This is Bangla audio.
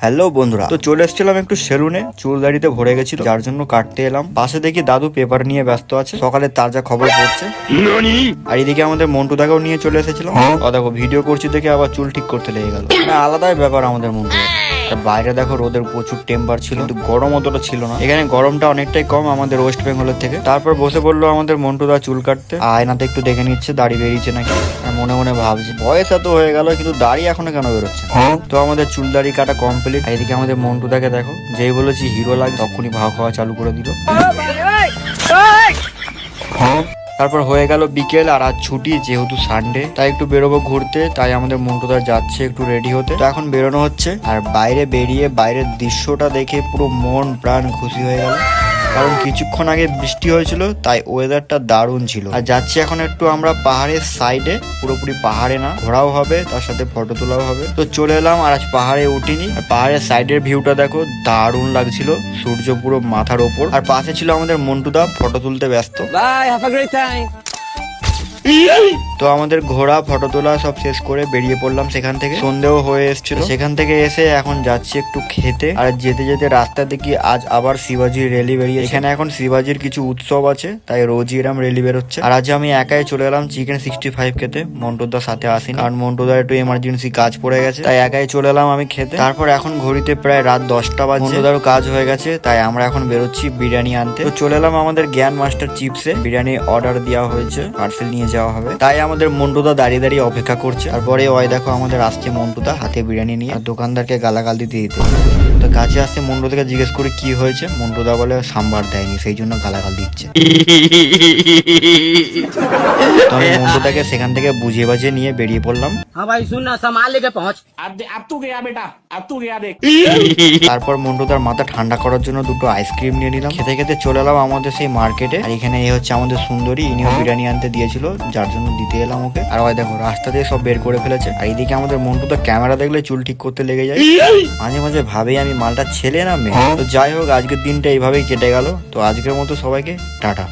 হ্যালো বন্ধুরা, তো চলে এসেছিলাম একটু সেলুনে, চুল দাড়িতে ভরে গেছিল, যার জন্য কাটতে এলাম। পাশে দেখি দাদু পেপার নিয়ে ব্যস্ত আছে, সকালে তাজা খবর পড়ছে। আর এদিকে আমাদের মন্টু দাকেও নিয়ে চলে এসেছিলাম। ও দেখো ভিডিও করছি দেখে আবার চুল ঠিক করতে লেগে গেল। আলাদাই ব্যাপার আমাদের মন্টু। বাইরে দেখো রোদের প্রচুর টেম্পার ছিল, কিন্তু গরম অতটা ছিল না। এখানে গরমটা অনেকটাই কম আমাদের ওয়েস্ট বেঙ্গলের থেকে। তারপর বসে পড়লো আমাদের মন্টু দা চুল কাটতে। আয়নাতে একটু দেখে নিচ্ছে দাড়ি বেরিয়েছে নাকি। মনে মনে ভাবছি বয়স এত হয়ে গেল, কিন্তু দাড়ি এখনো কেন বেরোচ্ছে। তো আমাদের চুল দাড়ি কাটা কমপ্লিট। আর এদিকে আমাদের মন্টু দাকে দেখো, যেই বলেছি হিরো লাগে তখনই ভাও খাওয়া চালু করে দিল। তারপর হয়ে গেল বিকেল, আর আজ ছুটি যেহেতু সানডে, তাই একটু বেরোবো ঘুরতে। তাই আমাদের মন্টুদা যাচ্ছে একটু রেডি হতে। তো এখন বেরোনো হচ্ছে, আর বাইরে বেরিয়ে বাইরের দৃশ্যটা দেখে পুরো মন প্রাণ খুশি হয়ে গেল। কারণ কিছুক্ষণ আগে বৃষ্টি হয়েছিল, তাই ওয়েদারটা দারুণ ছিল। আর যাচ্ছি এখন একটু আমরা পাহাড়ের সাইডে, পুরোপুরি পাহাড়ে না, ঘোরাও হবে তার সাথে ফটো তোলাও হবে। তো চলে এলাম, আর আজ পাহাড়ে উঠিনি। আর পাহাড়ের সাইডের ভিউটা দেখো, দারুণ লাগছিল, সূর্য পুরো মাথার ওপর। আর পাশে ছিল আমাদের মন্টুদা, ফটো তুলতে ব্যস্ত। Bye, have a great time. তো আমাদের ঘোরা ফটো তোলা সব শেষ করে বেরিয়ে পড়লাম সেখান থেকে। সন্ধ্যেও হয়ে এসেছিল। সেখান থেকে এসে এখন যাচ্ছি একটু খেতে। আর যেতে যেতে রাস্তা দেখি আজ আবার শিবাজির র্যালি বেরিয়ে। এখানে এখন শিবাজির কিছু উৎসব আছে, তাই রোজই এরম র্যালি বেরোচ্ছে। আর আজ আমি একাই চলে এলাম চিকেন 65 খেতে, মন্টুদার সাথে আসিনি, কারণ মন্টুদার একটু এমার্জেন্সি কাজ পড়ে গেছে, তাই একাই চলে এলাম আমি খেতে। তারপর এখন ঘড়িতে প্রায় রাত 10টা বাজে, মন্টুদারও কাজ হয়ে গেছে, তাই আমরা এখন বেরোচ্ছি বিরিয়ানি আনতে। তো চলে এলাম আমাদের জ্ঞান মাস্টার চিপসে, বিরিয়ানি অর্ডার দেওয়া হয়েছে, পার্সেল নিয়ে যাওয়া হবে। তাই আমাদের মন্টুদা দাঁড়িয়ে দাঁড়িয়ে অপেক্ষা করছে। তারপরে ওই দেখো আমাদের আসছে মন্টুদা হাতে বিরিয়ানি নিয়ে, আর দোকানদারকে গালাগাল দিতে দিতে। তো কাছে আসতে মন্টু থেকে জিজ্ঞেস করে কি হয়েছে, মন্টুদা বলে সাম্বার দেয়নি, সেই জন্য গালাগাল দিচ্ছে। তো আমি মন্টুদাকে সেখান থেকে বুঝিয়ে বাজিয়ে নিয়ে বেরিয়ে পড়লাম। हाँ भाई सुन ना, सामान लेके पहुंच। अब तू गया बेटा, अब तू गया देख। তারপর মন্টুদার মাথা ঠান্ডা করার জন্য দুটো আইসক্রিম নিয়ে নিলাম। খেতে খেতে চলে এলাম আমাদের সেই মার্কেটে। আর এখানে এই হচ্ছে আমাদের সুন্দরী, ইনিও বিরিয়ানি আনতে দিয়েছিল, যার জন্য দিতে এলাম ওকে। আর ওই দেখো রাস্তা দিয়ে সব বের করে ফেলেছে। আর এইদিকে আমাদের মন্টুদা ক্যামেরা দেখলে চুল ঠিক করতে লেগে যায়। মাঝে মাঝে ভাবেই আমি মালটা ছেলে না মেয়ে। তো যাই হোক, আজকের দিনটা এইভাবেই কেটে গেল। তো আজকের মতো সবাইকে টাটা।